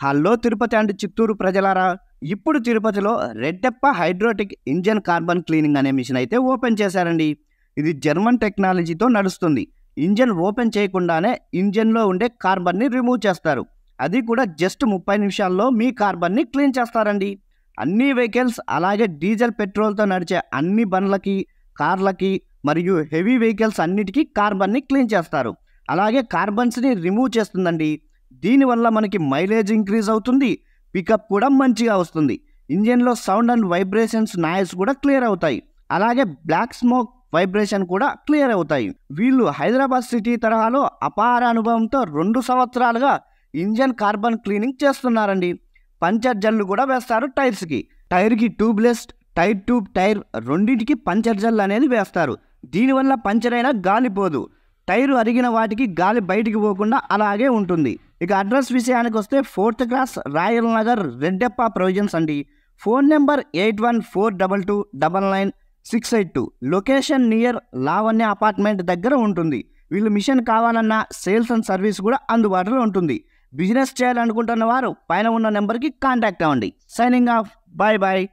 Hello Tirupati and Chittoor ప్రజలారా, ఇప్పుడు తిరుపతిలో రెడ్డెప్ప హైడ్రోటిక్ ఇంజన్ కార్బన్ క్లీనింగ్ అనే మిషన్ అయితే ఓపెన్ చేశారండి. ఇది జర్మన్ టెక్నాలజీతో నడుస్తుంది. ఇంజన్ ఓపెన్ చేయకుండానే ఇంజన్లో ఉండే కార్బన్ని రిమూవ్ చేస్తారు. అది కూడా జస్ట్ 30 నిమిషాల్లో మీ కార్బన్ని క్లీన్ చేస్తారండి. అన్ని వెహికల్స్ అలాగే డీజిల్ పెట్రోల్తో నడిచే అన్ని బండ్లకి, కార్లకి మరియు హెవీ వెహికల్స్ అన్నిటికీ కార్బన్ని క్లీన్ చేస్తారు. అలాగే కార్బన్స్ని రిమూవ్ చేస్తుందండి. దీనివల్ల మనకి మైలేజ్ ఇంక్రీజ్ అవుతుంది, పికప్ కూడా మంచిగా వస్తుంది. ఇంజన్లో సౌండ్ అండ్ వైబ్రేషన్స్ నాయిస్ కూడా క్లియర్ అవుతాయి. అలాగే బ్లాక్ స్మోక్ వైబ్రేషన్ కూడా క్లియర్ అవుతాయి. వీళ్ళు హైదరాబాద్ సిటీ తరహాలో అపార అనుభవంతో 2 సంవత్సరాలుగా ఇంజన్ కార్బన్ క్లీనింగ్ చేస్తున్నారండి. పంచర్ జల్లు కూడా వేస్తారు టైర్స్కి. టైర్కి ట్యూబ్లెస్, టైర్ ట్యూబ్ టైర్ రెండింటికి పంచర్ జల్ అనేది వేస్తారు. దీనివల్ల పంచర్ అయినా గాలి పోదు. టైరు అరిగిన వాటికి గాలి బయటికి పోకుండా అలాగే ఉంటుంది. ఇక అడ్రస్ విషయానికి వస్తే 4th cross Royal Nagar Reddeppa provisions అండి. Phone number 8142299682. Location near Lavanya apartment దగ్గర ఉంటుంది. వీళ్ళు మిషన్ కావాలన్నా సేల్స్ అండ్ సర్వీస్ కూడా అందుబాటులో ఉంటుంది. బిజినెస్ చేయాలనుకుంటున్న వారు పైన ఉన్న నెంబర్కి కాంటాక్ట్ అవ్వండి. Signing off. Bye bye.